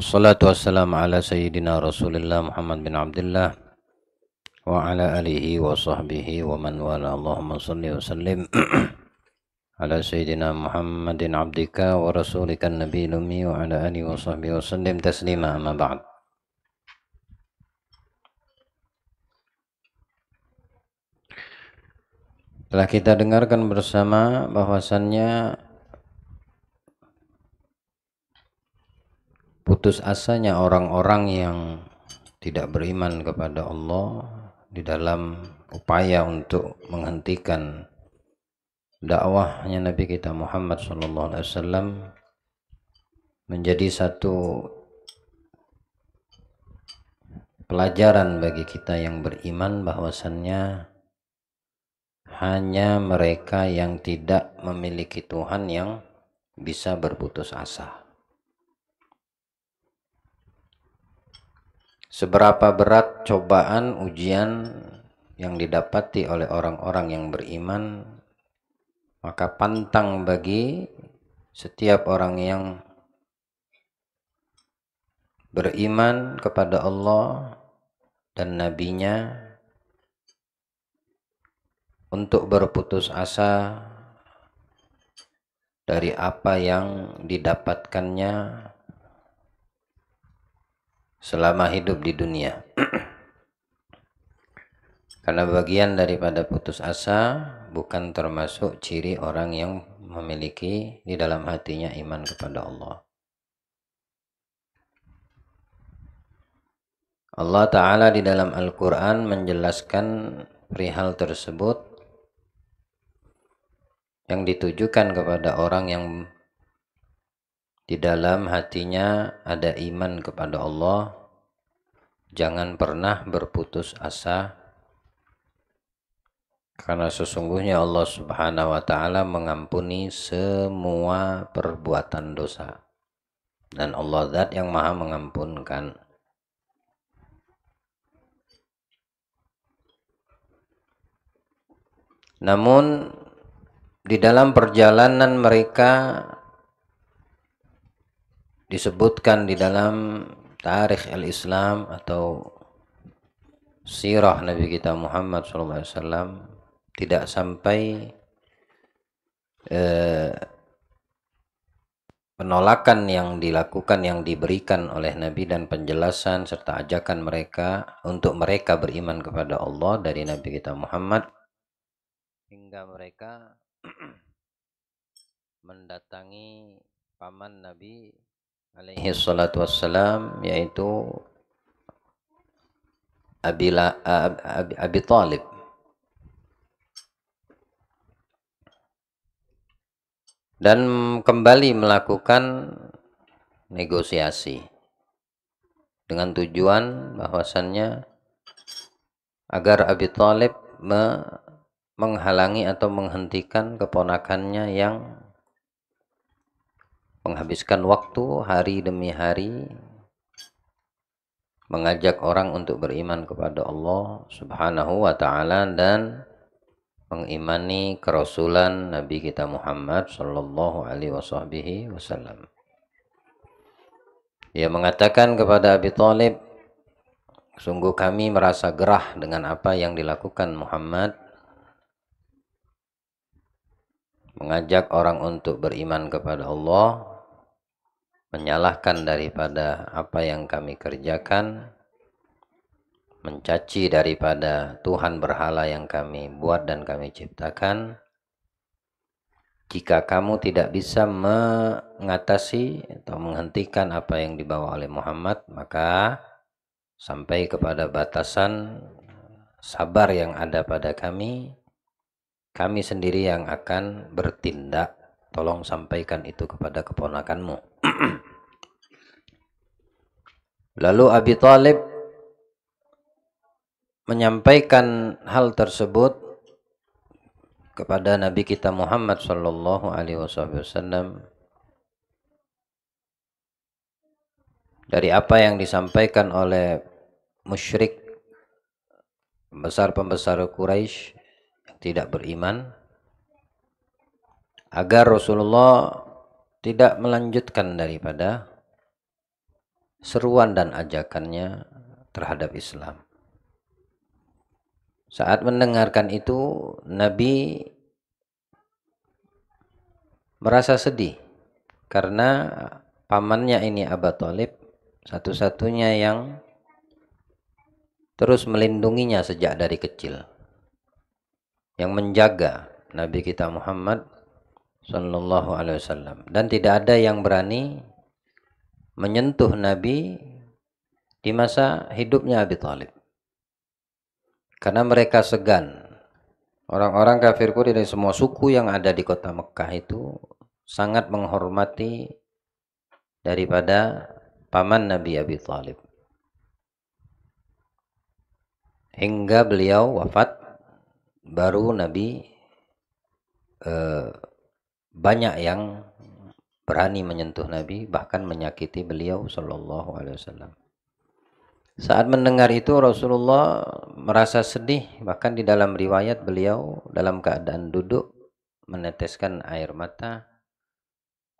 Wassalatu wassalamu ala sayyidina Rasulillah Muhammad bin Abdullah wa ala alihi wa sahbihi wa man wala. Allahumma salli wa sallim ala sayyidina Muhammadin abdika wa rasulika nabiyil ummi wa ala alihi wa sahbihi wa sallim taslima, amma ba'd. Telah kita dengarkan bersama bahwasannya putus asanya orang-orang yang tidak beriman kepada Allah di dalam upaya untuk menghentikan dakwahnya Nabi kita Muhammad SAW menjadi satu pelajaran bagi kita yang beriman, bahwasannya hanya mereka yang tidak memiliki Tuhan yang bisa berputus asa. Seberapa berat cobaan ujian yang didapati oleh orang-orang yang beriman, maka pantang bagi setiap orang yang beriman kepada Allah dan Nabi-Nya untuk berputus asa dari apa yang didapatkannya selama hidup di dunia. Karena bagian daripada putus asa bukan termasuk ciri orang yang memiliki di dalam hatinya iman kepada Allah. Allah Ta'ala di dalam Al-Quran menjelaskan perihal tersebut yang ditujukan kepada orang yang di dalam hatinya ada iman kepada Allah. Jangan pernah berputus asa, karena sesungguhnya Allah Subhanahu wa Ta'ala mengampuni semua perbuatan dosa, dan Allah Zat yang Maha mengampunkan. Namun di dalam perjalanan mereka disebutkan di dalam tarikh al-Islam atau sirah Nabi kita Muhammad SAW, tidak sampai penolakan yang dilakukan, yang diberikan oleh Nabi dan penjelasan serta ajakan mereka untuk mereka beriman kepada Allah dari Nabi kita Muhammad, hingga mereka mendatangi paman Nabi alaihi salatu wassalam, yaitu Abi Talib. Dan kembali melakukan negosiasi dengan tujuan bahwasannya agar Abi Talib menghalangi atau menghentikan keponakannya yang menghabiskan waktu hari demi hari mengajak orang untuk beriman kepada Allah Subhanahu wa Ta'ala dan mengimani kerasulan Nabi kita Muhammad sallallahu alaihi wasallam. Ia mengatakan kepada Abi Talib, sungguh kami merasa gerah dengan apa yang dilakukan Muhammad, mengajak orang untuk beriman kepada Allah, menyalahkan daripada apa yang kami kerjakan, mencaci daripada Tuhan berhala yang kami buat dan kami ciptakan. Jika kamu tidak bisa mengatasi atau menghentikan apa yang dibawa oleh Muhammad, maka sampai kepada batasan sabar yang ada pada kami sendiri yang akan bertindak. Tolong sampaikan itu kepada keponakanmu. Lalu Abi Talib menyampaikan hal tersebut kepada Nabi kita Muhammad sallallahu alaihi wasallam dari apa yang disampaikan oleh musyrik, pembesar-pembesar Quraisy yang tidak beriman, agar Rasulullah tidak melanjutkan daripada seruan dan ajakannya terhadap Islam. Saat mendengarkan itu, Nabi merasa sedih karena pamannya ini Abu Thalib satu-satunya yang terus melindunginya sejak dari kecil, yang menjaga Nabi kita Muhammad Sallallahu Alaihi Wasallam, dan tidak ada yang berani menyentuh Nabi di masa hidupnya Abi Thalib karena mereka segan. Orang-orang kafir Quraisy dari semua suku yang ada di kota Mekah itu sangat menghormati daripada paman Nabi Abi Thalib. Hingga beliau wafat, baru Nabi banyak yang berani menyentuh Nabi, bahkan menyakiti beliau Sallallahu Alaihi Wasallam. Saat mendengar itu Rasulullah merasa sedih, bahkan di dalam riwayat beliau dalam keadaan duduk meneteskan air mata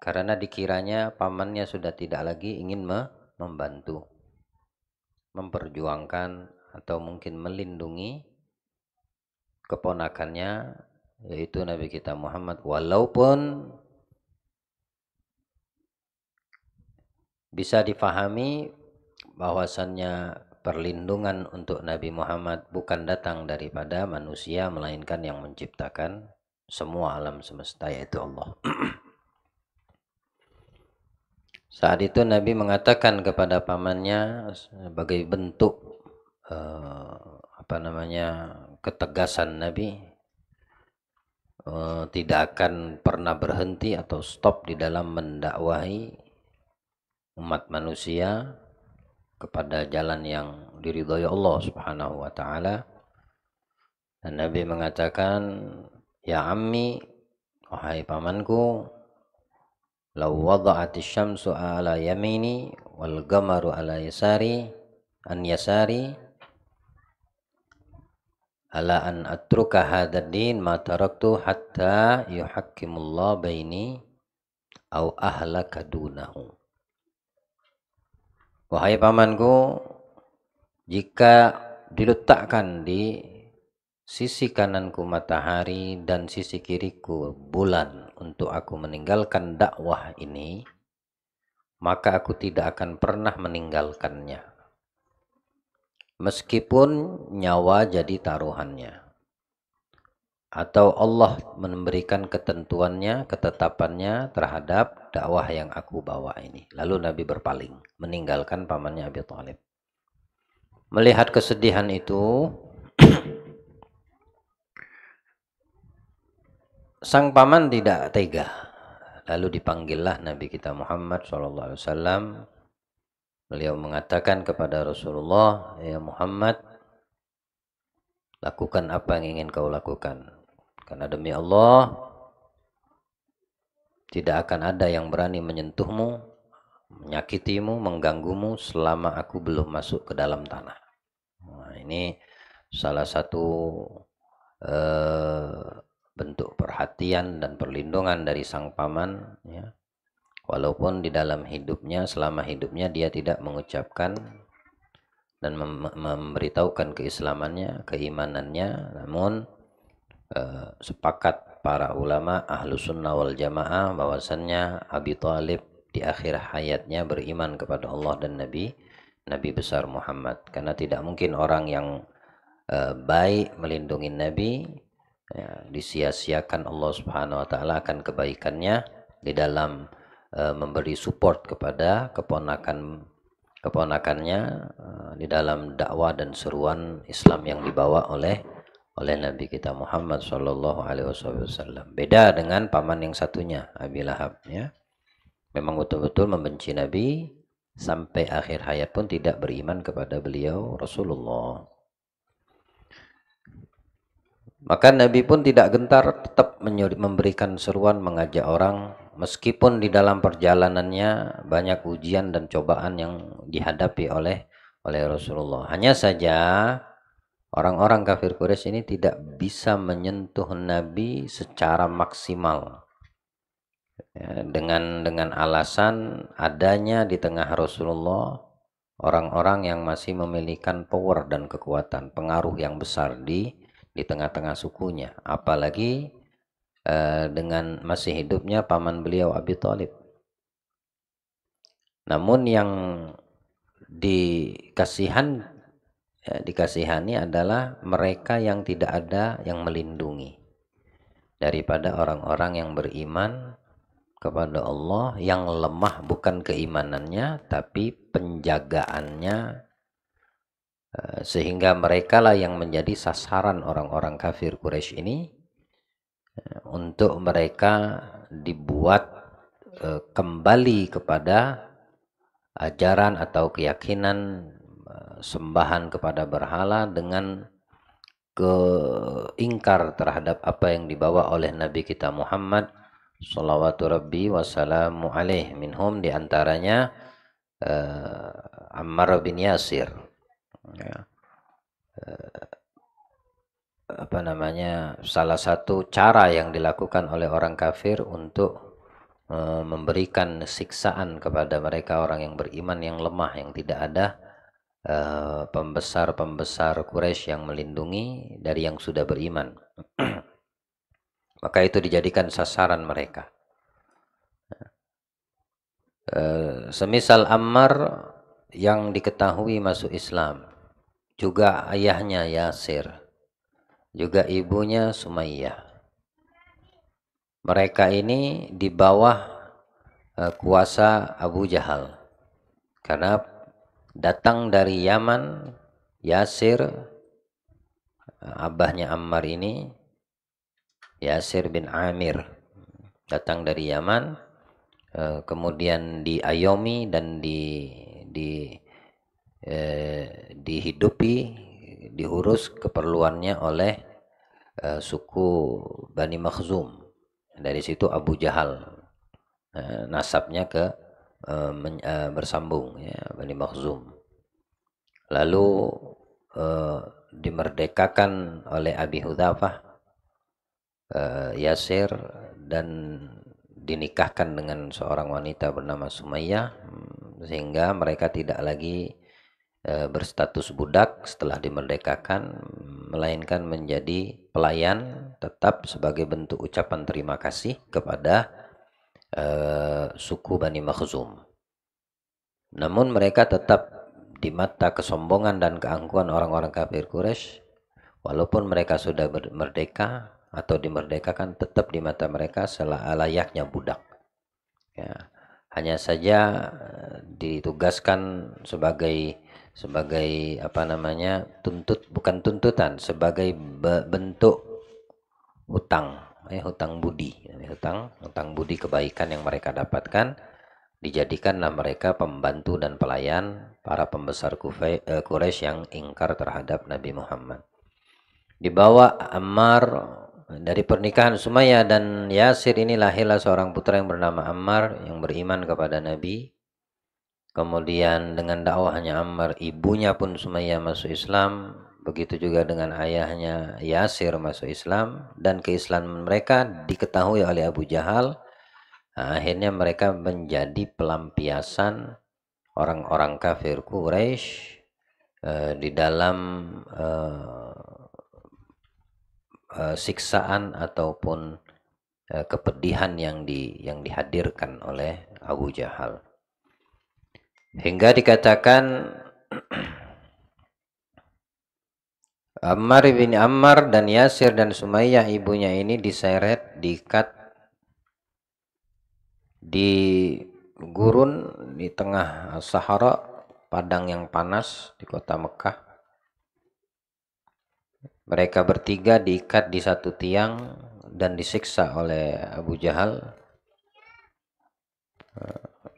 karena dikiranya pamannya sudah tidak lagi ingin membantu, memperjuangkan atau mungkin melindungi keponakannya, yaitu Nabi kita Muhammad. Walaupun bisa difahami bahwasannya perlindungan untuk Nabi Muhammad bukan datang daripada manusia, melainkan yang menciptakan semua alam semesta, yaitu Allah. Saat itu Nabi mengatakan kepada pamannya sebagai bentuk ketegasan Nabi, tidak akan pernah berhenti atau stop di dalam mendakwahi umat manusia kepada jalan yang diridhai Allah Subhanahu wa taala. Dan Nabi mengatakan, "Ya ammi, wahai pamanku, law wada'atis syamsu ala yamini wal qamaru ala yasari ala an atruka hadzal din ma taraktu hatta yuhakkimullah baini au ahlaka dunahu." Wahai pamanku, jika diletakkan di sisi kananku matahari dan sisi kiriku bulan untuk aku meninggalkan dakwah ini, maka aku tidak akan pernah meninggalkannya, meskipun nyawa jadi taruhannya, atau Allah memberikan ketentuannya, ketetapannya terhadap dakwah yang aku bawa ini. Lalu Nabi berpaling, meninggalkan pamannya Abi Thalib. Melihat kesedihan itu, sang paman tidak tega. Lalu dipanggillah Nabi kita Muhammad SAW. Beliau mengatakan kepada Rasulullah, "Ya Muhammad, lakukan apa yang ingin kau lakukan. Karena demi Allah, tidak akan ada yang berani menyentuhmu, menyakitimu, mengganggumu selama aku belum masuk ke dalam tanah." Nah, ini salah satu bentuk perhatian dan perlindungan dari sang paman, ya. Walaupun di dalam hidupnya, selama hidupnya dia tidak mengucapkan dan memberitahukan keislamannya, keimanannya, namun sepakat para ulama ahlu sunnah wal jamaah bahwasannya Abi Thalib di akhir hayatnya beriman kepada Allah dan Nabi besar Muhammad, karena tidak mungkin orang yang baik melindungi Nabi, ya, disia-siakan Allah Subhanahu wa taala akan kebaikannya di dalam memberi support kepada keponakannya di dalam dakwah dan seruan Islam yang dibawa oleh Nabi kita Muhammad Shallallahu Alaihi Wasallam. Beda dengan paman yang satunya, Abi Lahab, ya. Memang betul-betul membenci Nabi, sampai akhir hayat pun tidak beriman kepada beliau Rasulullah. Maka Nabi pun tidak gentar, tetap memberikan seruan, mengajak orang, meskipun di dalam perjalanannya banyak ujian dan cobaan yang dihadapi oleh Rasulullah. Hanya saja orang-orang kafir Quraisy ini tidak bisa menyentuh Nabi secara maksimal, ya, dengan alasan adanya di tengah Rasulullah orang-orang yang masih memiliki power dan kekuatan, pengaruh yang besar di tengah-tengah sukunya, apalagi dengan masih hidupnya paman beliau Abi Thalib. Namun yang dikasihani adalah mereka yang tidak ada yang melindungi daripada orang-orang yang beriman kepada Allah, yang lemah bukan keimanannya tapi penjagaannya, sehingga mereka lah yang menjadi sasaran orang-orang kafir Quraisy ini. Untuk mereka dibuat kembali kepada ajaran atau keyakinan sembahan kepada berhala dengan keingkar terhadap apa yang dibawa oleh Nabi kita Muhammad shalawatu rabbi wassalamu alaih. Minhum diantaranya Ammar bin Yasir, ya. Salah satu cara yang dilakukan oleh orang kafir untuk memberikan siksaan kepada mereka orang yang beriman yang lemah, yang tidak ada pembesar-pembesar Quraisy yang melindungi dari yang sudah beriman. Maka itu dijadikan sasaran mereka. Semisal Ammar yang diketahui masuk Islam, juga ayahnya Yasir, juga ibunya Sumayyah. Mereka ini di bawah kuasa Abu Jahal, karena datang dari Yaman. Yasir, abahnya Ammar ini, Yasir bin Amir, datang dari Yaman, kemudian diayomi dan dihidupi, diurus keperluannya oleh suku Bani Makhzum. Dari situ Abu Jahal nasabnya bersambung, ya, Bani Makhzum. Lalu dimerdekakan oleh Abi Hudzafah Yasir dan dinikahkan dengan seorang wanita bernama Sumayyah, sehingga mereka tidak lagi berstatus budak setelah dimerdekakan, melainkan menjadi pelayan, tetap sebagai bentuk ucapan terima kasih kepada suku Bani Makhzum. Namun mereka tetap di mata kesombongan dan keangkuhan orang-orang kafir Quraisy, walaupun mereka sudah merdeka atau dimerdekakan, tetap di mata mereka layaknya budak, ya. Hanya saja ditugaskan sebagai bukan tuntutan, sebagai bentuk hutang budi, hutang budi kebaikan yang mereka dapatkan. Dijadikanlah mereka pembantu dan pelayan para pembesar Quraisy yang ingkar terhadap Nabi Muhammad. Dibawa Ammar dari pernikahan Sumayyah dan Yasir ini, lahirlah seorang putra yang bernama Ammar yang beriman kepada Nabi. Kemudian dengan dakwahnya Ammar, ibunya pun Sumayyah masuk Islam. Begitu juga dengan ayahnya Yasir masuk Islam, dan keislaman mereka diketahui oleh Abu Jahal. Akhirnya mereka menjadi pelampiasan orang-orang kafir Quraisy di dalam siksaan ataupun kepedihan yang dihadirkan oleh Abu Jahal. Hingga dikatakan Ammar bin Ammar dan Yasir dan Sumayyah ibunya ini diseret, diikat di gurun di tengah Sahara, padang yang panas di kota Mekah. Mereka bertiga diikat di satu tiang dan disiksa oleh Abu Jahal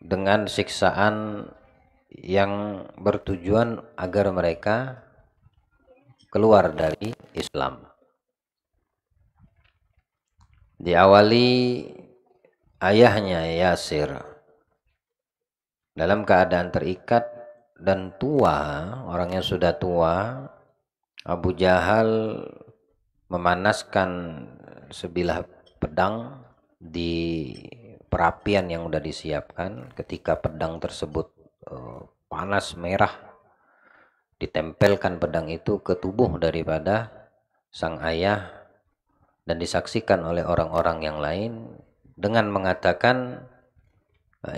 dengan siksaan yang bertujuan agar mereka keluar dari Islam. Diawali ayahnya Yasir dalam keadaan terikat dan tua, orangnya sudah tua. Abu Jahal memanaskan sebilah pedang di perapian yang sudah disiapkan. Ketika pedang tersebut panas merah, ditempelkan pedang itu ke tubuh daripada sang ayah dan disaksikan oleh orang-orang yang lain dengan mengatakan,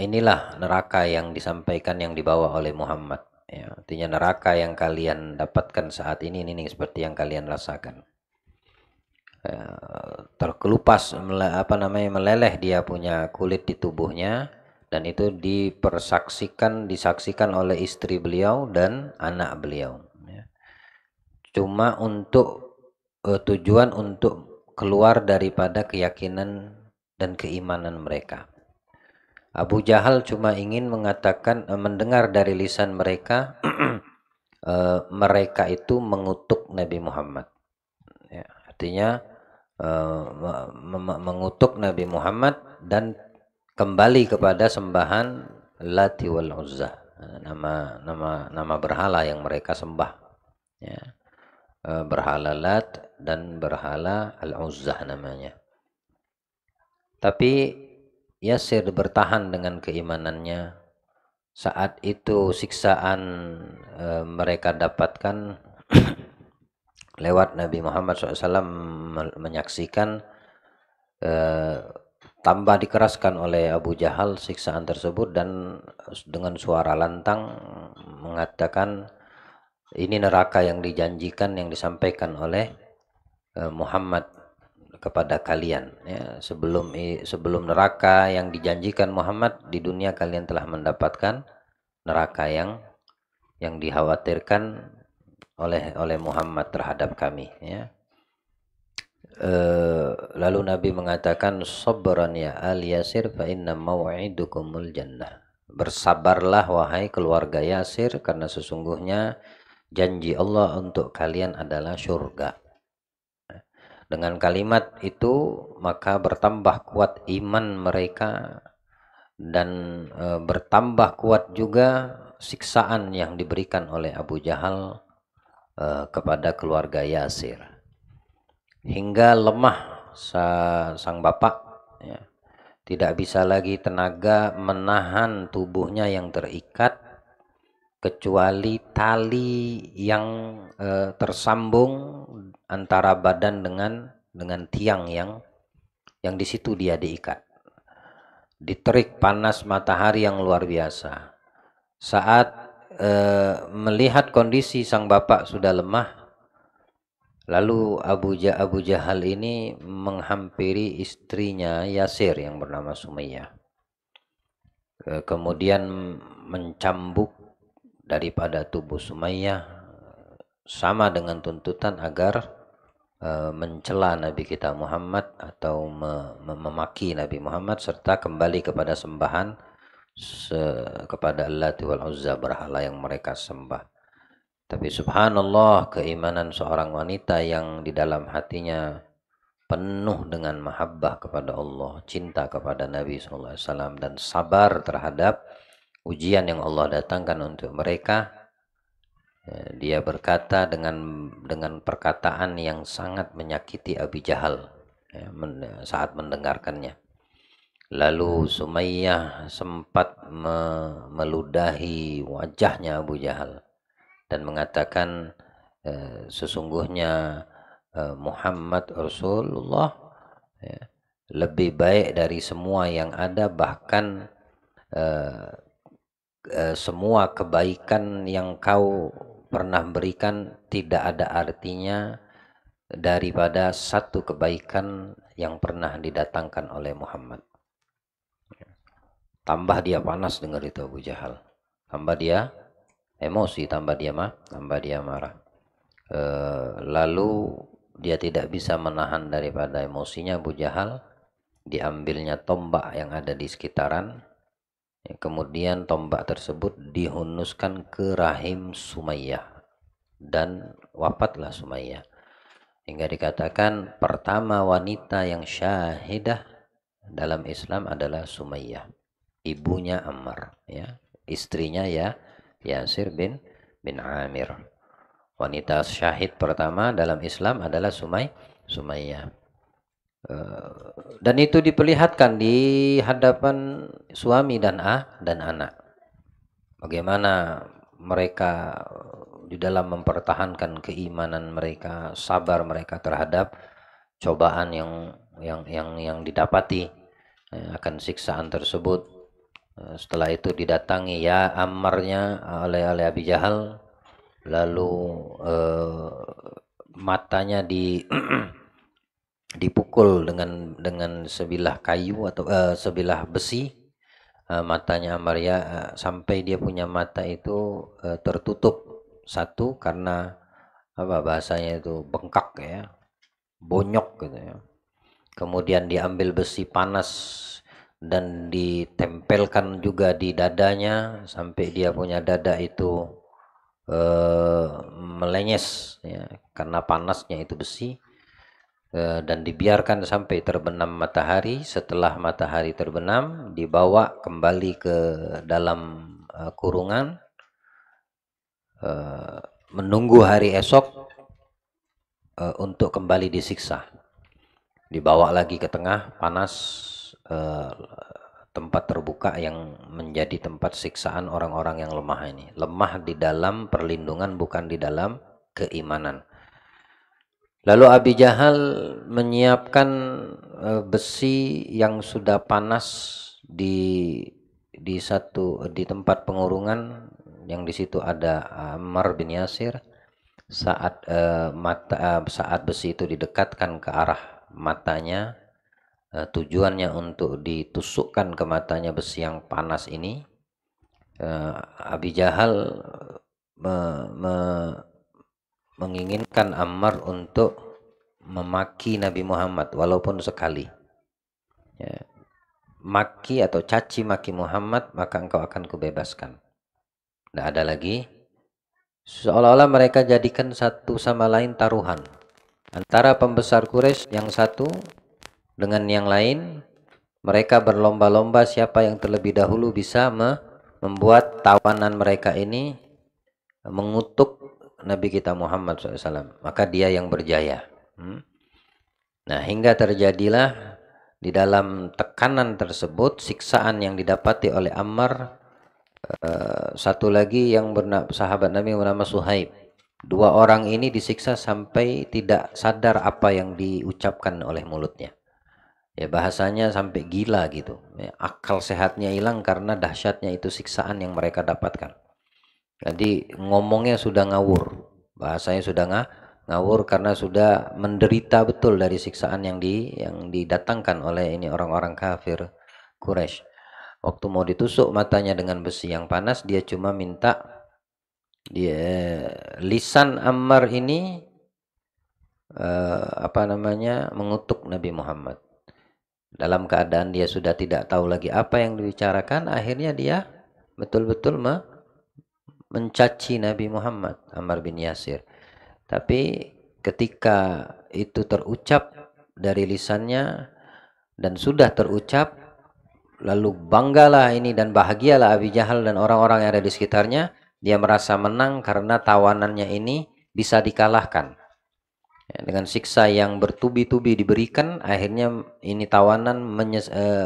inilah neraka yang disampaikan yang dibawa oleh Muhammad. Ya, artinya neraka yang kalian dapatkan saat ini seperti yang kalian rasakan. Terkelupas meleleh dia punya kulit di tubuhnya, dan itu disaksikan oleh istri beliau dan anak beliau, ya. Cuma untuk tujuan untuk keluar daripada keyakinan dan keimanan mereka. Abu Jahal cuma ingin mengatakan, mendengar dari lisan mereka mereka itu mengutuk Nabi Muhammad, ya, artinya mengutuk Nabi Muhammad dan kembali kepada sembahan Lati wal Uzza, nama berhala yang mereka sembah, ya. Berhala Lat dan berhala Al-Uzzah namanya. Tapi Yasir bertahan dengan keimanannya. Saat itu siksaan mereka dapatkan lewat Nabi Muhammad SAW menyaksikan, tambah dikeraskan oleh Abu Jahal siksaan tersebut, dan dengan suara lantang mengatakan, ini neraka yang dijanjikan, yang disampaikan oleh Muhammad kepada kalian, ya. Sebelum neraka yang dijanjikan Muhammad di dunia, kalian telah mendapatkan neraka yang dikhawatirkan oleh Muhammad terhadap kami, ya. Lalu Nabi mengatakan, sabran ya al Yasir fa inna mau'idukumul jannah. Bersabarlah wahai keluarga Yasir, karena sesungguhnya janji Allah untuk kalian adalah surga. Dengan kalimat itu maka bertambah kuat iman mereka, dan bertambah kuat juga siksaan yang diberikan oleh Abu Jahal kepada keluarga Yasir, hingga lemah sang bapak, ya. Tidak bisa lagi tenaga menahan tubuhnya yang terikat, kecuali tali yang tersambung antara badan dengan tiang yang di situ dia diikat. Diterik panas matahari yang luar biasa. Saat melihat kondisi sang bapak sudah lemah, lalu Abu Jahal ini menghampiri istrinya Yasir yang bernama Sumayyah. Kemudian mencambuk daripada tubuh Sumayyah, sama dengan tuntutan agar mencela Nabi kita Muhammad atau memaki Nabi Muhammad, serta kembali kepada sembahan kepada Lati wal Uzza, berhala yang mereka sembah. Tapi subhanallah, keimanan seorang wanita yang di dalam hatinya penuh dengan mahabbah kepada Allah, cinta kepada Nabi SAW, dan sabar terhadap ujian yang Allah datangkan untuk mereka. Dia berkata dengan perkataan yang sangat menyakiti Abu Jahal, ya, saat mendengarkannya. Lalu Sumayyah sempat meludahi wajahnya Abu Jahal dan mengatakan, sesungguhnya Muhammad Rasulullah, ya, lebih baik dari semua yang ada, bahkan semua kebaikan yang kau pernah berikan tidak ada artinya daripada satu kebaikan yang pernah didatangkan oleh Muhammad. Tambah dia panas dengar itu Abu Jahal, tambah dia emosi, tambah dia marah. Lalu dia tidak bisa menahan daripada emosinya Abu Jahal, diambilnya tombak yang ada di sekitaran. Kemudian tombak tersebut dihunuskan ke rahim Sumayyah, dan wafatlah Sumayyah. Hingga dikatakan pertama wanita yang syahidah dalam Islam adalah Sumayyah, ibunya Ammar, ya, istrinya ya Yasir bin Amir. Wanita syahid pertama dalam Islam adalah Sumayyah. Dan itu diperlihatkan di hadapan suami dan anak. Bagaimana mereka di dalam mempertahankan keimanan mereka, sabar mereka terhadap cobaan yang didapati akan siksaan tersebut. Setelah itu didatangi ya Ammarnya oleh Abi Jahal, lalu matanya dipukul dengan sebilah kayu atau sebilah besi. Matanya Ammar ya sampai dia punya mata itu tertutup satu karena apa bahasanya itu bengkak ya, bonyok gitu ya. Kemudian diambil besi panas dan ditempelkan juga di dadanya sampai dia punya dada itu melenyes ya, karena panasnya itu besi. Dan dibiarkan sampai terbenam matahari. Setelah matahari terbenam, dibawa kembali ke dalam kurungan, menunggu hari esok untuk kembali disiksa. Dibawa lagi ke tengah panas, tempat terbuka yang menjadi tempat siksaan orang-orang yang lemah ini. Lemah di dalam perlindungan, bukan di dalam keimanan. Lalu Abi Jahal menyiapkan besi yang sudah panas di tempat pengurungan yang di situ ada Ammar bin Yasir. Saat besi itu didekatkan ke arah matanya, tujuannya untuk ditusukkan ke matanya besi yang panas ini, Abi Jahal menginginkan Ammar untuk memaki Nabi Muhammad walaupun sekali. Ya. Maki atau caci maki Muhammad, maka engkau akan kubebaskan. Tidak ada lagi. Seolah-olah mereka jadikan satu sama lain taruhan antara pembesar Quraisy yang satu dengan yang lain. Mereka berlomba-lomba siapa yang terlebih dahulu bisa membuat tawanan mereka ini mengutuk Nabi kita Muhammad SAW, maka dia yang berjaya. Nah, hingga terjadilah di dalam tekanan tersebut siksaan yang didapati oleh Ammar. Satu lagi yang sahabat Nabi bernama Suhaib. Dua orang ini disiksa sampai tidak sadar apa yang diucapkan oleh mulutnya. Ya bahasanya sampai gila gitu. Ya, akal sehatnya hilang karena dahsyatnya itu siksaan yang mereka dapatkan. Jadi ngomongnya sudah ngawur, bahasanya sudah ngawur karena sudah menderita betul dari siksaan yang didatangkan oleh ini orang-orang kafir Quraisy. Waktu mau ditusuk matanya dengan besi yang panas, dia cuma minta lisan Ammar ini mengutuk Nabi Muhammad. Dalam keadaan dia sudah tidak tahu lagi apa yang dibicarakan, akhirnya dia betul-betul mencaci Nabi Muhammad, Ammar bin Yasir. Tapi ketika itu terucap dari lisannya dan sudah terucap, lalu banggalah ini dan bahagialah Abi Jahal dan orang-orang yang ada di sekitarnya. Dia merasa menang karena tawanannya ini bisa dikalahkan. Ya, dengan siksa yang bertubi-tubi diberikan, akhirnya ini tawanan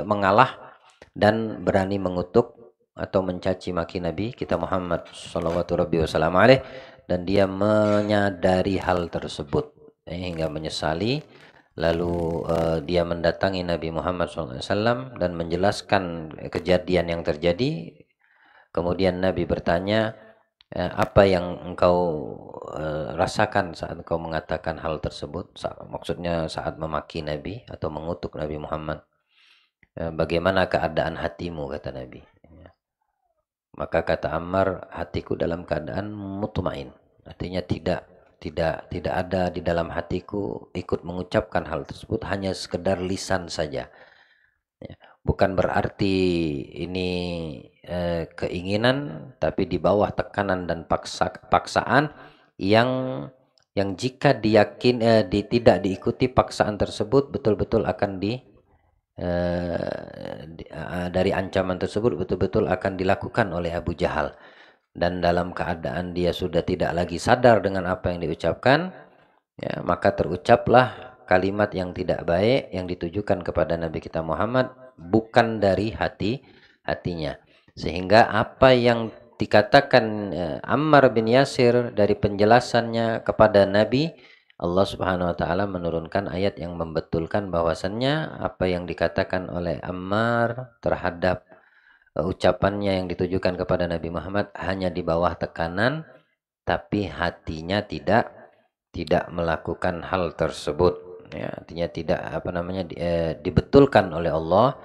mengalah dan berani mengutuk atau mencaci maki Nabi kita Muhammad sallallahu wasallam alaih, dan dia menyadari hal tersebut hingga menyesali. Lalu dia mendatangi Nabi Muhammad SAW dan menjelaskan kejadian yang terjadi. Kemudian Nabi bertanya, apa yang engkau rasakan saat engkau mengatakan hal tersebut? Maksudnya saat memaki Nabi atau mengutuk Nabi Muhammad. Bagaimana keadaan hatimu, kata Nabi. Maka kata Ammar, hatiku dalam keadaan mutmain. Artinya tidak ada di dalam hatiku ikut mengucapkan hal tersebut, hanya sekedar lisan saja. Ya, bukan berarti ini keinginan, tapi di bawah tekanan dan paksaan yang jika tidak diikuti paksaan tersebut betul-betul akan dari ancaman tersebut betul-betul akan dilakukan oleh Abu Jahal. Dan dalam keadaan dia sudah tidak lagi sadar dengan apa yang diucapkan, ya, maka terucaplah kalimat yang tidak baik yang ditujukan kepada Nabi kita Muhammad, bukan dari hatinya. Sehingga apa yang dikatakan Ammar bin Yasir dari penjelasannya kepada Nabi, Allah Subhanahu wa taala menurunkan ayat yang membetulkan bahwasannya apa yang dikatakan oleh Ammar terhadap ucapannya yang ditujukan kepada Nabi Muhammad hanya di bawah tekanan, tapi hatinya tidak melakukan hal tersebut. Ya, artinya tidak dibetulkan oleh Allah,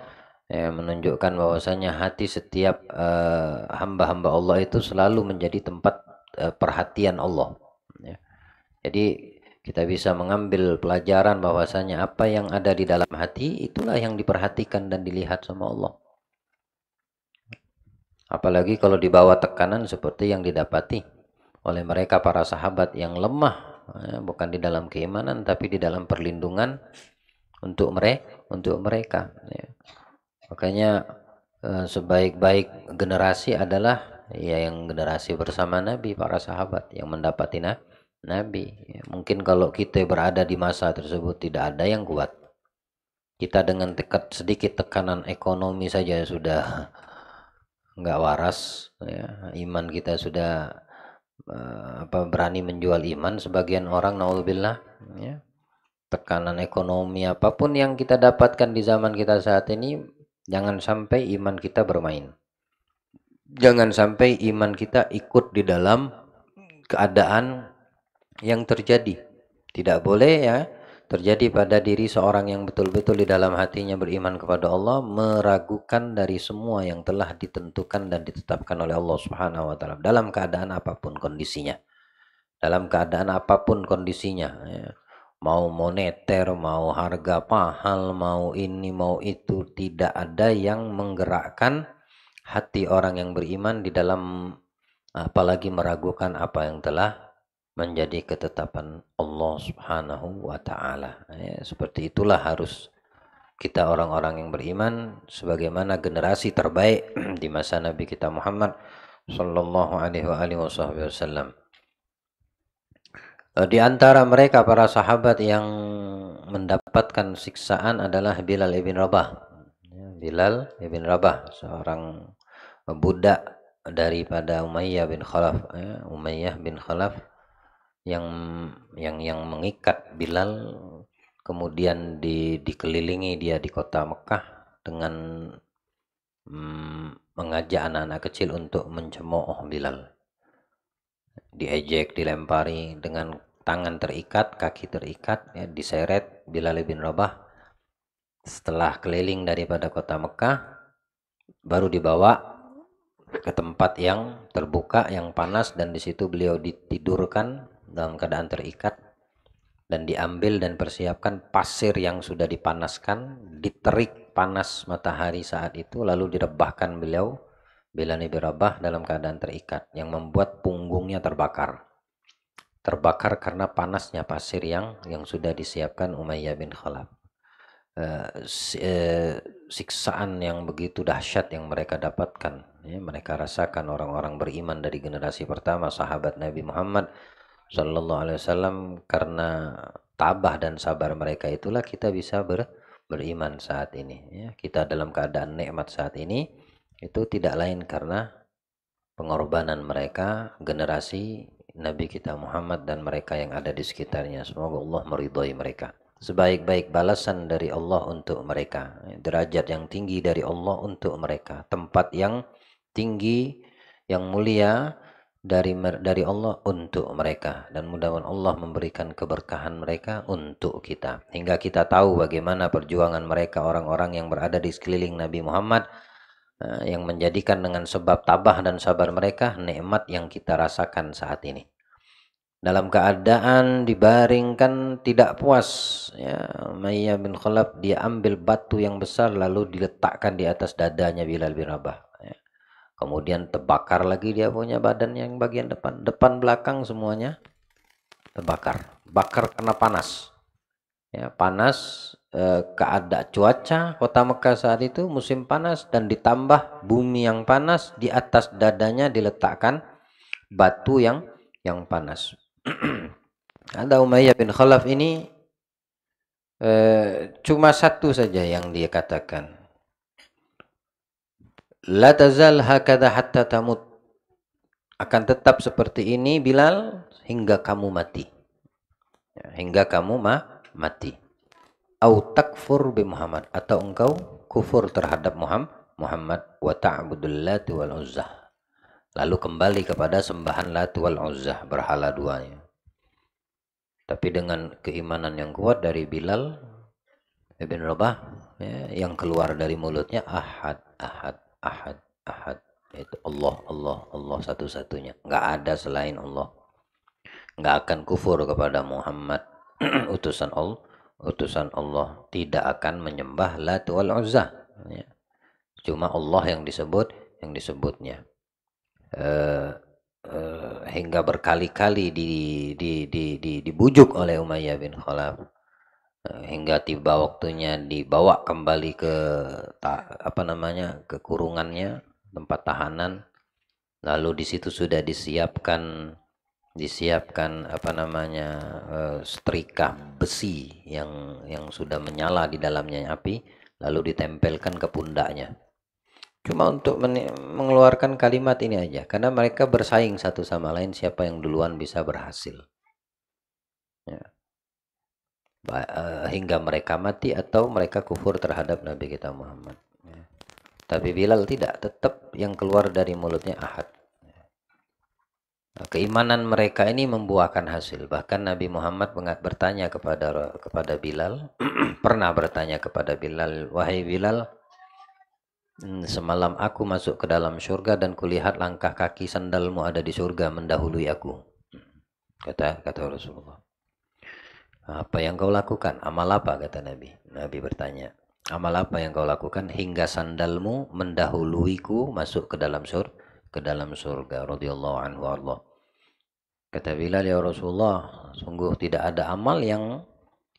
ya, menunjukkan bahwasanya hati setiap hamba-hamba Allah itu selalu menjadi tempat perhatian Allah. Ya. Jadi kita bisa mengambil pelajaran bahwasanya apa yang ada di dalam hati itulah yang diperhatikan dan dilihat sama Allah. Apalagi kalau dibawa tekanan seperti yang didapati oleh mereka para sahabat yang lemah, ya, bukan di dalam keimanan tapi di dalam perlindungan untuk mereka. Ya. Makanya sebaik-baik generasi adalah ya yang generasi bersama Nabi, para sahabat yang mendapati Nabi. Ya, mungkin kalau kita berada di masa tersebut tidak ada yang kuat. Kita dengan sedikit tekanan ekonomi saja sudah nggak waras, ya. Iman kita sudah berani menjual iman sebagian orang, naudzubillah, ya. Tekanan ekonomi apapun yang kita dapatkan di zaman kita saat ini, jangan sampai iman kita bermain. Jangan sampai iman kita ikut di dalam keadaan yang terjadi. Tidak boleh ya terjadi pada diri seorang yang betul-betul di dalam hatinya beriman kepada Allah meragukan dari semua yang telah ditentukan dan ditetapkan oleh Allah Subhanahu wa taala dalam keadaan apapun kondisinya. Dalam keadaan apapun kondisinya, ya. Mau moneter, mau harga mahal, mau ini, mau itu, tidak ada yang menggerakkan hati orang yang beriman di dalam apalagi meragukan apa yang telah menjadi ketetapan Allah Subhanahu wa taala. Ya, seperti itulah harus kita orang-orang yang beriman sebagaimana generasi terbaik di masa Nabi kita Muhammad sallallahu alaihi wasallam. Di antara mereka para sahabat yang mendapatkan siksaan adalah Bilal ibn Rabah. Bilal ibn Rabah, seorang budak daripada Umayyah bin Khalaf. Umayyah bin Khalaf yang mengikat Bilal, kemudian dikelilingi dia di kota Mekah dengan mengajak anak-anak kecil untuk mencemooh Bilal. Diejek, dilempari dengan tangan terikat, kaki terikat, ya, diseret Bilal bin Rabah. Setelah keliling daripada kota Mekah, baru dibawa ke tempat yang terbuka, yang panas, dan di situ beliau ditidurkan dalam keadaan terikat dan diambil dan persiapkan pasir yang sudah dipanaskan, diterik panas matahari saat itu, lalu direbahkan Bilal bin Rabah dalam keadaan terikat yang membuat punggungnya terbakar karena panasnya pasir yang sudah disiapkan Umayyah bin Khalaf. Siksaan yang begitu dahsyat yang mereka dapatkan, ya, mereka rasakan orang-orang beriman dari generasi pertama sahabat Nabi Muhammad sallallahu alaihi wasallam. Karena tabah dan sabar mereka itulah kita bisa beriman saat ini, ya. Kita dalam keadaan nikmat saat ini itu tidak lain karena pengorbanan mereka, generasi Nabi kita Muhammad dan mereka yang ada di sekitarnya. Semoga Allah meridhai mereka. Sebaik-baik balasan dari Allah untuk mereka, derajat yang tinggi dari Allah untuk mereka, tempat yang tinggi, yang mulia dari Allah untuk mereka, dan mudah-mudahan Allah memberikan keberkahan mereka untuk kita hingga kita tahu bagaimana perjuangan mereka, orang-orang yang berada di sekeliling Nabi Muhammad, yang menjadikan dengan sebab tabah dan sabar mereka nikmat yang kita rasakan saat ini. Dalam keadaan dibaringkan tidak puas, ya, Umayyah bin Khalaf dia ambil batu yang besar lalu diletakkan di atas dadanya Bilal bin Rabah, ya. Kemudian terbakar lagi dia punya badan yang bagian depan belakang semuanya terbakar, bakar karena panas, ya, panas. Keadaan cuaca kota Mekah saat itu musim panas dan ditambah bumi yang panas, di atas dadanya diletakkan batu yang panas. Ada Umayyah bin Khalaf ini cuma satu saja yang dia katakan, la tazal hakadha hatta tamut. akan tetap seperti ini Bilal hingga kamu mati. Ya, hingga kamu mati. Au takfur bi Muhammad, atau engkau kufur terhadap Muhammad wa ta'budul Lat wal Uzzah. Lalu kembali kepada sembahan Lat wal Uzzah, berhala duanya. Tapi dengan keimanan yang kuat dari Bilal Ibn Rabah, ya, yang keluar dari mulutnya ahad, ahad, ahad, ahad. Itu Allah, Allah, Allah satu-satunya. Nggak ada selain Allah. Nggak akan kufur kepada Muhammad utusan Allah. Utusan Allah tidak akan menyembah Lat wal Uzza. Ya. Cuma Allah yang disebutnya. Hingga berkali-kali dibujuk oleh Umayyah bin Khalaf. Hingga tiba waktunya dibawa kembali ke ke kurungannya, tempat tahanan. Lalu di situ sudah disiapkan setrika besi yang sudah menyala di dalamnya api, lalu ditempelkan ke pundaknya. Cuma untuk mengeluarkan kalimat ini aja, karena mereka bersaing satu sama lain siapa yang duluan bisa berhasil. Ya. Hingga mereka mati atau mereka kufur terhadap Nabi kita Muhammad. Ya. Tapi Bilal tidak, tetap yang keluar dari mulutnya ahad. Nah, keimanan mereka ini membuahkan hasil. Bahkan Nabi Muhammad bertanya kepada Bilal, pernah bertanya kepada Bilal, wahai Bilal, semalam aku masuk ke dalam surga dan kulihat langkah kaki sandalmu ada di surga mendahului aku. Kata Rasulullah. Apa yang kau lakukan? Amal apa? Kata Nabi. Nabi bertanya, amal apa yang kau lakukan hingga sandalmu mendahuluiku masuk ke dalam surga radhiyallahu anhu Allah. Kata Bilal, ya Rasulullah, sungguh tidak ada amal yang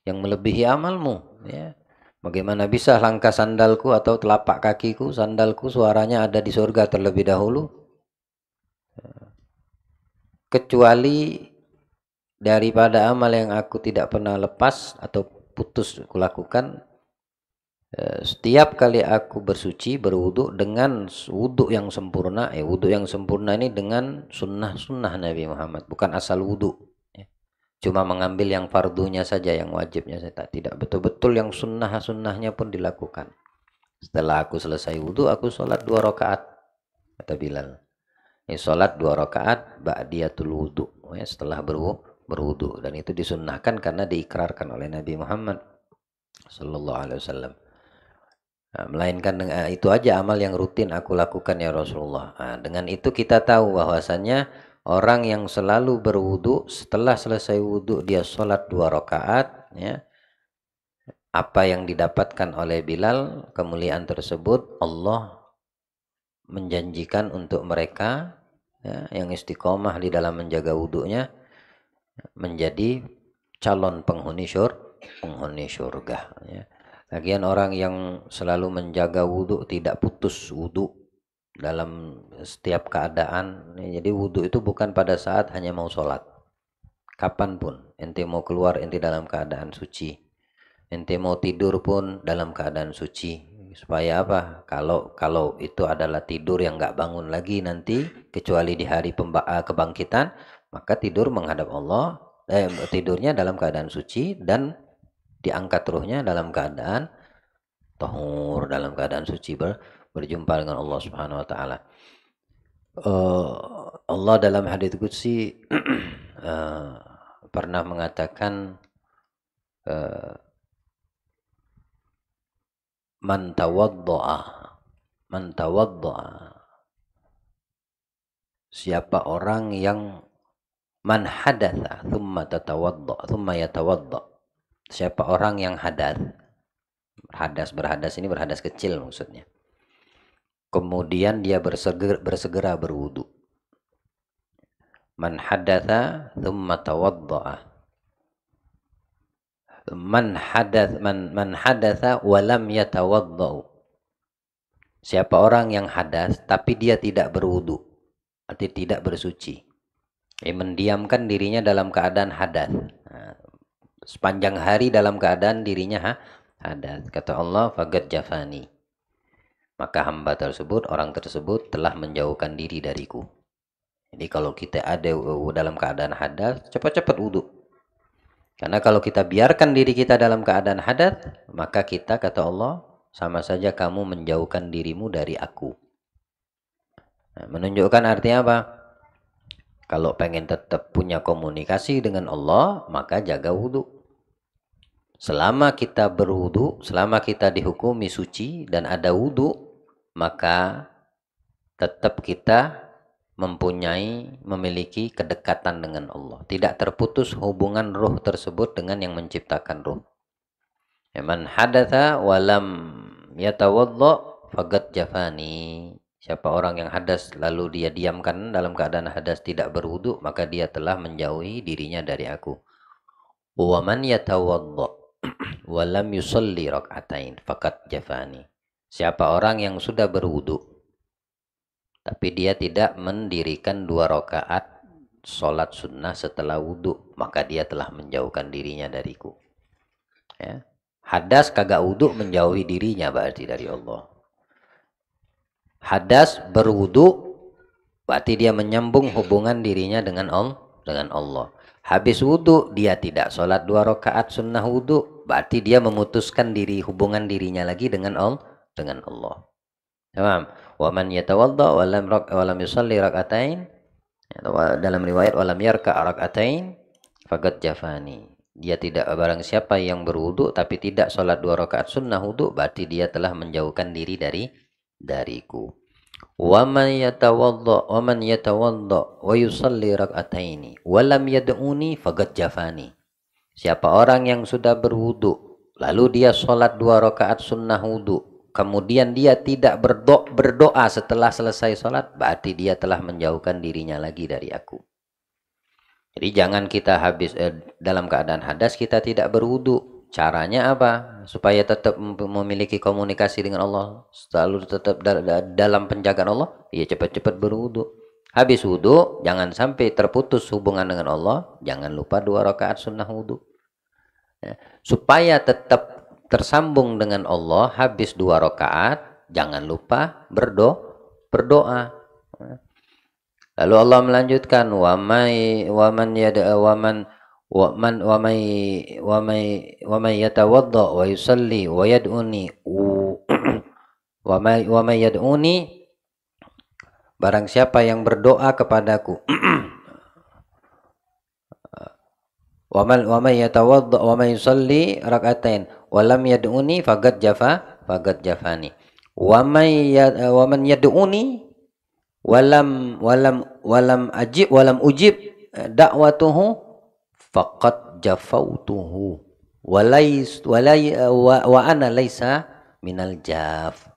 melebihi amalmu, ya. Bagaimana bisa langkah sandalku atau telapak kakiku, sandalku suaranya ada di surga terlebih dahulu? Kecuali daripada amal yang aku tidak pernah lepas atau putus kulakukan, setiap kali aku bersuci, berwudu dengan wudu yang sempurna. Wudu yang sempurna ini dengan sunnah Nabi Muhammad, bukan asal wudu. Cuma mengambil yang fardunya saja, yang wajibnya saja. Tidak, betul-betul yang sunnahnya pun dilakukan. Setelah aku selesai wudu, aku sholat 2 rakaat. Kata Bilal. Sholat 2 rakaat ba'diyatul wudu. Setelah berwudu. Dan itu disunnahkan karena diikrarkan oleh Nabi Muhammad sallallahu alaihi wasallam. Nah, melainkan dengan itu aja amal yang rutin aku lakukan ya Rasulullah. Nah, dengan itu kita tahu bahwasannya orang yang selalu berwudu, setelah selesai wudu dia sholat 2 rakaat, ya, apa yang didapatkan oleh Bilal, kemuliaan tersebut Allah menjanjikan untuk mereka, ya, yang istiqomah di dalam menjaga wudunya, menjadi calon penghuni surga, ya. Lagian orang yang selalu menjaga wudhu, tidak putus wudhu dalam setiap keadaan. Jadi wudhu itu bukan pada saat hanya mau sholat. Kapanpun ente mau keluar, ente dalam keadaan suci. Ente mau tidur pun dalam keadaan suci. Supaya apa? Kalau itu adalah tidur yang nggak bangun lagi nanti, kecuali di hari kebangkitan, maka tidur menghadap Allah. Tidurnya dalam keadaan suci dan diangkat ruhnya dalam keadaan tahur, dalam keadaan suci, berjumpa dengan Allah Subhanahu wa taala. Allah dalam hadits qudsi pernah mengatakan, man tawaddo'a, siapa orang yang man hadatha thumma yatawaddo, siapa orang yang berhadas ini berhadas kecil maksudnya, kemudian dia bersegera berwudu. Man hadatha thumma tawadda'a, man hadatha wa lam yatawaddau, siapa orang yang hadas tapi dia tidak berwudu, arti tidak bersuci, mendiamkan dirinya dalam keadaan hadas, sepanjang hari dalam keadaan dirinya hadas. Kata Allah, faqad jafani, maka hamba tersebut, orang tersebut telah menjauhkan diri dariku. Jadi kalau kita ada dalam keadaan hadas, cepat-cepat wudhu. Karena kalau kita biarkan diri kita dalam keadaan hadas, maka kita, kata Allah, sama saja kamu menjauhkan dirimu dari aku. Nah, menunjukkan artinya apa? Kalau pengen tetap punya komunikasi dengan Allah, maka jaga wudhu. Selama kita berwudhu, selama kita dihukumi suci dan ada wudhu, maka tetap kita memiliki kedekatan dengan Allah. Tidak terputus hubungan ruh tersebut dengan yang menciptakan ruh. Man hadatha walam yatawadda faqad jafani. Siapa orang yang hadas lalu dia diamkan dalam keadaan hadas tidak berwudu, maka dia telah menjauhi dirinya dari aku. Wa man yatawadda walam yusalli rak'atain faqad jafani. Siapa orang yang sudah berwudu tapi dia tidak mendirikan 2 rakaat sholat sunnah setelah wudhu, maka dia telah menjauhkan dirinya dariku. Ya. Hadas kagak wudhu menjauhi dirinya berarti dari Allah. Hadas berwudhu berarti dia menyambung hubungan dirinya dengan Allah. Habis wudhu dia tidak sholat 2 rakaat sunnah wudhu, berarti dia memutuskan hubungan dirinya lagi dengan Allah. Paham? Wa man yatawadda wa lam yusalli rak'atain, dalam riwayat walam yarka rak'atain faqad jafani. Dia tidak, barang siapa yang berwudu tapi tidak sholat 2 rakaat sunnah wudu, berarti dia telah menjauhkan diri dariku. Wa man yatawadda wa yusalli rak'ataini wa lam yad'uni faqad jafani. Siapa orang yang sudah berwudu lalu dia sholat 2 rakaat sunnah wudu, kemudian dia tidak berdoa setelah selesai sholat, berarti dia telah menjauhkan dirinya lagi dari aku. Jadi jangan kita habis dalam keadaan hadas kita tidak berwudu. Caranya apa? Supaya tetap memiliki komunikasi dengan Allah, selalu tetap dalam penjagaan Allah, ya cepat-cepat berwudu. Habis wudu, jangan sampai terputus hubungan dengan Allah, jangan lupa 2 rakaat sunnah wudu. Ya, supaya tetap tersambung dengan Allah, habis 2 rakaat jangan lupa berdoa. Lalu Allah melanjutkan wa man yatawadda wa yusalli wa yad'uni wa may yad'uni, barang siapa yang berdoa kepadaku wa may yatawadda wa may yusalli rak'atain wa lam yad'uni faqad jafani. Wa man yad'uni walam ujib da'watuhu faqad jafautuhu wa ana laisa minal jaf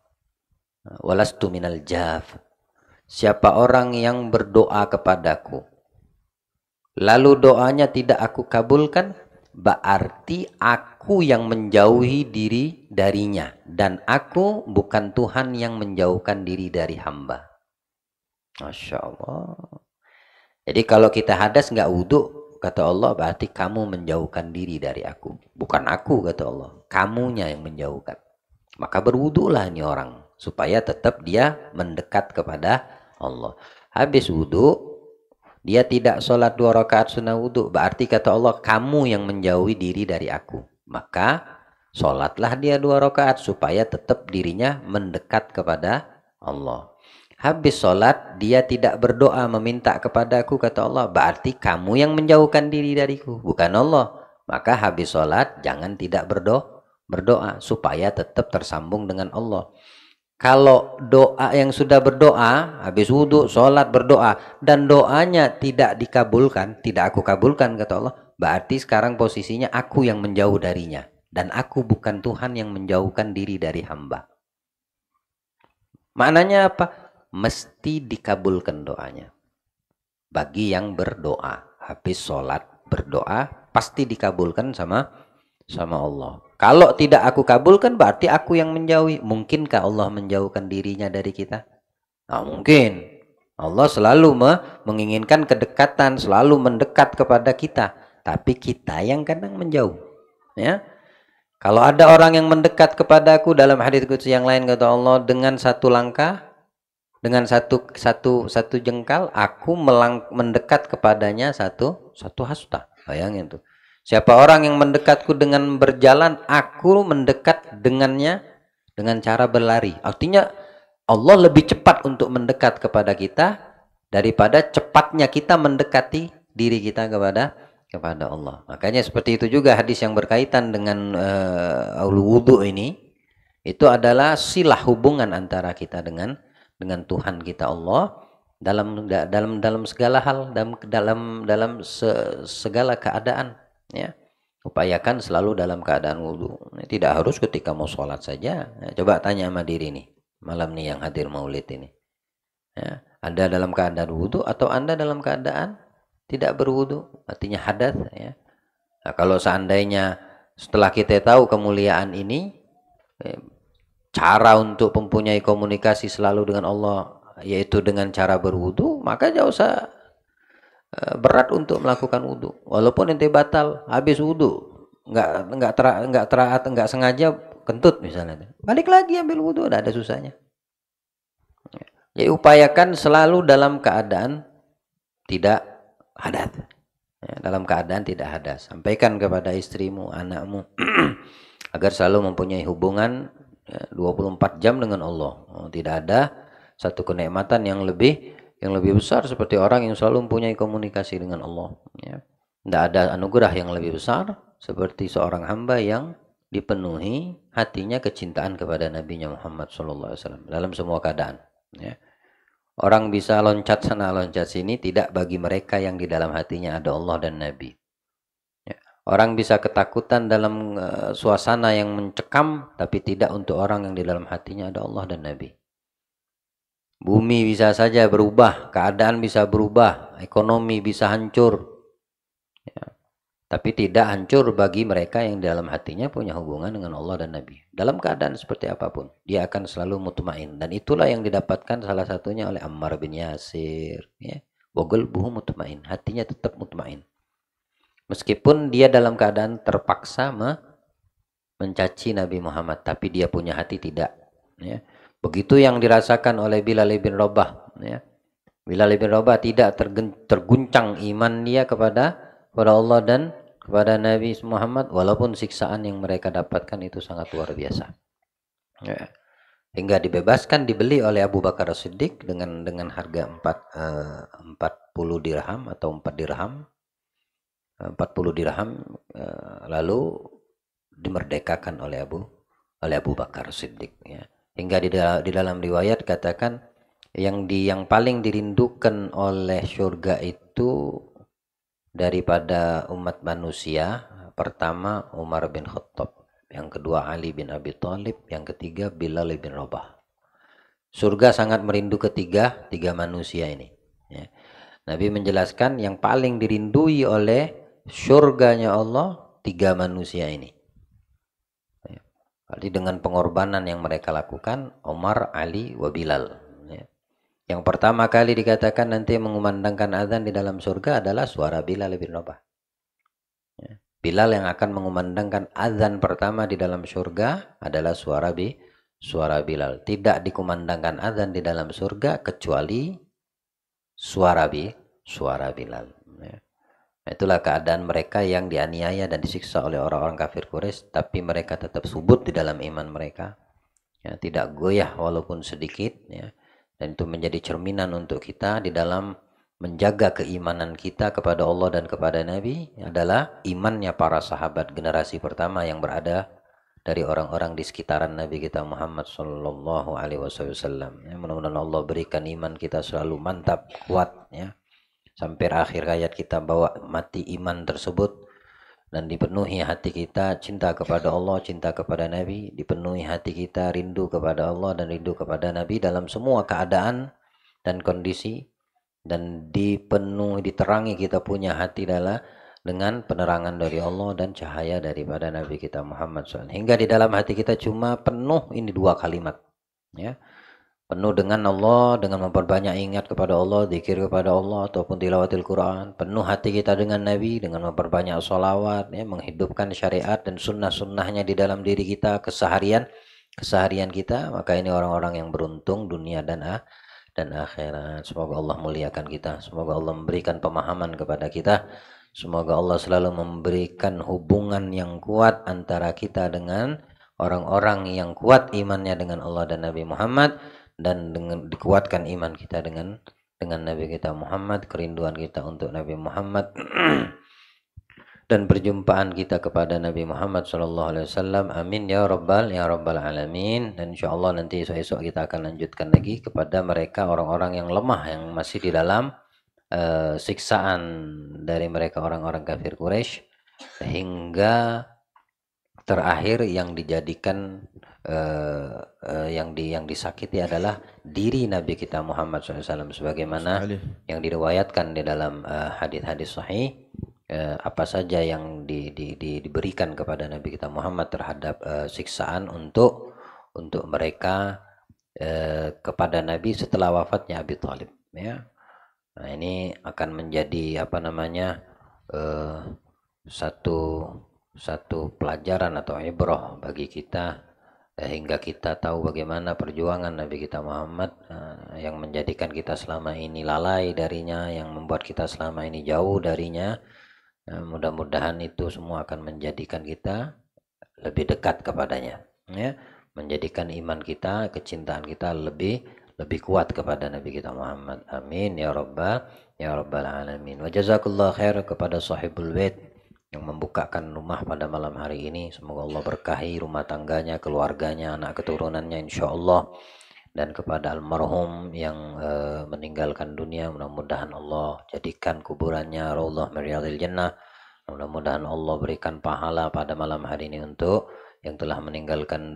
walastu minal jaf. Siapa orang yang berdoa kepadaku lalu doanya tidak aku kabulkan, berarti aku yang menjauhi diri darinya, dan aku bukan Tuhan yang menjauhkan diri dari hamba. Masya Allah. Jadi kalau kita hadas nggak wudhu, kata Allah, berarti kamu menjauhkan diri dari aku. Bukan aku, kata Allah. Kamunya yang menjauhkan. Maka berwudhulah ini orang, supaya tetap dia mendekat kepada Allah. Habis wudhu, dia tidak sholat 2 rakaat sunnah wudhu, berarti kata Allah, kamu yang menjauhi diri dari aku. Maka sholatlah dia 2 rakaat supaya tetap dirinya mendekat kepada Allah. Habis sholat dia tidak berdoa meminta kepada aku, kata Allah, berarti kamu yang menjauhkan diri dariku, bukan Allah. Maka habis sholat jangan tidak berdoa supaya tetap tersambung dengan Allah. Kalau doa yang sudah berdoa, habis wudhu, sholat, berdoa, dan doanya tidak dikabulkan, tidak aku kabulkan, kata Allah, berarti sekarang posisinya aku yang menjauh darinya. Dan aku bukan Tuhan yang menjauhkan diri dari hamba. Maknanya apa? Mesti dikabulkan doanya. Bagi yang berdoa, habis sholat, berdoa, pasti dikabulkan sama Allah. Kalau tidak aku kabulkan, berarti aku yang menjauhi. Mungkinkah Allah menjauhkan dirinya dari kita? Nah, mungkin. Allah selalu menginginkan kedekatan, selalu mendekat kepada kita. Tapi kita yang kadang menjauh. Ya. Kalau ada orang yang mendekat kepadaku dalam hadits qudsi yang lain, kata Allah, dengan 1 langkah, Dengan satu jengkal aku mendekat kepadanya satu hasta. Bayangin tuh. Siapa orang yang mendekatku dengan berjalan, aku mendekat dengannya dengan cara berlari. Artinya Allah lebih cepat untuk mendekat kepada kita daripada cepatnya kita mendekati diri kita kepada Allah. Makanya seperti itu juga hadis yang berkaitan dengan wudu ini, itu adalah silah hubungan antara kita dengan Tuhan kita Allah dalam segala hal, segala keadaan, ya. Upayakan selalu dalam keadaan wudhu. Tidak harus ketika mau sholat saja. Ya, coba tanya sama diri nih malam nih yang hadir maulid ini, ya, Anda dalam keadaan wudhu atau Anda dalam keadaan tidak berwudhu, artinya hadas, ya. Nah, kalau seandainya setelah kita tahu kemuliaan ini, cara untuk mempunyai komunikasi selalu dengan Allah yaitu dengan cara berwudu, maka jauh usah berat untuk melakukan wudu. Walaupun ente batal habis wudu, nggak sengaja kentut misalnya, balik lagi ambil wudu, ada susahnya. Jadi upayakan selalu dalam keadaan tidak hadas. Ya, dalam keadaan tidak hadas. Sampaikan kepada istrimu, anakmu agar selalu mempunyai hubungan 24 jam dengan Allah. Tidak ada satu kenikmatan yang lebih besar seperti orang yang selalu mempunyai komunikasi dengan Allah, ya. Tidak ada anugerah yang lebih besar seperti seorang hamba yang dipenuhi hatinya kecintaan kepada Nabi-Nya Muhammad SAW dalam semua keadaan, ya. Orang bisa loncat sana loncat sini tidak bagi mereka yang di dalam hatinya ada Allah dan Nabi. Orang bisa ketakutan dalam suasana yang mencekam, tapi tidak untuk orang yang di dalam hatinya ada Allah dan Nabi. Bumi bisa saja berubah, keadaan bisa berubah, ekonomi bisa hancur, ya. Tapi tidak hancur bagi mereka yang di dalam hatinya punya hubungan dengan Allah dan Nabi. Dalam keadaan seperti apapun, dia akan selalu mutmain. Dan itulah yang didapatkan salah satunya oleh Ammar bin Yasir, ya. Wa qalbuhu mutmain, hatinya tetap mutmain. Meskipun dia dalam keadaan terpaksa mencaci Nabi Muhammad, tapi dia punya hati tidak, ya. Begitu yang dirasakan oleh Bilal bin Rabah, ya. Bilal bin Rabah tidak terguncang iman dia kepada Allah dan kepada Nabi Muhammad, walaupun siksaan yang mereka dapatkan itu sangat luar biasa, ya. Hingga dibebaskan, dibeli oleh Abu Bakar As-Siddiq dengan harga 40 dirham atau 4 dirham. 40 dirham, lalu dimerdekakan oleh Abu Bakar Siddiq, ya. Hingga di dalam riwayat katakan yang paling dirindukan oleh surga itu daripada umat manusia, pertama Umar bin Khattab, yang kedua Ali bin Abi Thalib, yang ketiga Bilal bin Rabah. Surga sangat merindu tiga manusia ini, ya. Nabi menjelaskan yang paling dirindui oleh surganya Allah 3 manusia ini. Berarti dengan pengorbanan yang mereka lakukan, Umar, Ali, wa Bilal, ya. Yang pertama kali dikatakan nanti mengumandangkan azan di dalam surga adalah suara Bilal bin Rabah, ya. Bilal yang akan mengumandangkan azan pertama di dalam surga adalah suara Bilal. Tidak dikumandangkan azan di dalam surga kecuali suara Bilal, ya. Itulah keadaan mereka yang dianiaya dan disiksa oleh orang-orang kafir Quraisy, tapi mereka tetap subut di dalam iman mereka, ya, tidak goyah walaupun sedikit, ya. Dan itu menjadi cerminan untuk kita di dalam menjaga keimanan kita kepada Allah dan kepada Nabi adalah imannya para sahabat generasi pertama yang berada dari orang-orang di sekitaran Nabi kita Muhammad Sallallahu Alaihi Wasallam. Ya, mudah-mudahan Allah berikan iman kita selalu mantap, kuat, ya, sampai akhir hayat kita bawa mati iman tersebut, dan dipenuhi hati kita cinta kepada Allah, cinta kepada Nabi, dipenuhi hati kita rindu kepada Allah dan rindu kepada Nabi dalam semua keadaan dan kondisi, dan diterangi kita punya hati adalah dengan penerangan dari Allah dan cahaya daripada Nabi kita Muhammad SAW. Hingga di dalam hati kita cuma penuh ini 2 kalimat, ya. Penuh dengan Allah, dengan memperbanyak ingat kepada Allah, zikir kepada Allah, ataupun tilawatil Quran. Penuh hati kita dengan Nabi, dengan memperbanyak sholawat, ya, menghidupkan syariat dan sunnah-sunnahnya di dalam diri kita, keseharian kita. Maka ini orang-orang yang beruntung dunia dan dan akhirat. Semoga Allah muliakan kita, semoga Allah memberikan pemahaman kepada kita, semoga Allah selalu memberikan hubungan yang kuat antara kita dengan orang-orang yang kuat imannya dengan Allah dan Nabi Muhammad, dan dengan dikuatkan iman kita dengan Nabi kita Muhammad, kerinduan kita untuk Nabi Muhammad dan perjumpaan kita kepada Nabi Muhammad SAW. Amin ya rabbal alamin. Dan insyaallah nanti esok kita akan lanjutkan lagi kepada mereka orang-orang yang lemah, yang masih di dalam siksaan dari mereka orang-orang kafir Quraisy, hingga terakhir yang dijadikan yang disakiti adalah diri Nabi kita Muhammad SAW, sebagaimana yang diriwayatkan di dalam hadis-hadis sahih. Apa saja yang diberikan kepada Nabi kita Muhammad terhadap siksaan untuk mereka kepada Nabi setelah wafatnya Abi Thalib, ya. Nah, ini akan menjadi satu pelajaran atau ibrah bagi kita, hingga kita tahu bagaimana perjuangan Nabi kita Muhammad yang menjadikan kita selama ini lalai darinya, yang membuat kita selama ini jauh darinya. Mudah-mudahan itu semua akan menjadikan kita lebih dekat kepadanya, ya, menjadikan iman kita, kecintaan kita lebih kuat kepada Nabi kita Muhammad. Amin ya rabbal alamin. Wa jazakallahu khair kepada sahibul bait yang membukakan rumah pada malam hari ini. Semoga Allah berkahi rumah tangganya, keluarganya, anak keturunannya insyaallah. Dan kepada almarhum yang meninggalkan dunia, mudah-mudahan Allah jadikan kuburannya raudhah min riyadhil jannah. Mudah-mudahan Allah berikan pahala pada malam hari ini untuk yang telah meninggalkan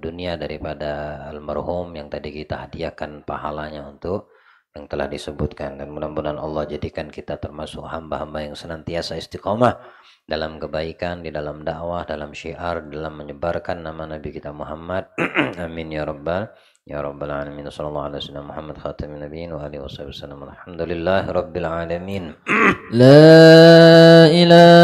dunia daripada almarhum yang tadi kita hadiahkan pahalanya untuk yang telah disebutkan. Dan mudah-mudahan Allah jadikan kita termasuk hamba-hamba yang senantiasa istiqomah dalam kebaikan, di dalam dakwah, dalam syiar, dalam menyebarkan nama Nabi kita Muhammad. Amin ya rabbal alamin. Sallallahu alaihi wasallam Muhammad khatamin nabiyyin wa alihi wasallam. Alhamdulillah rabbil alamin. La ilaha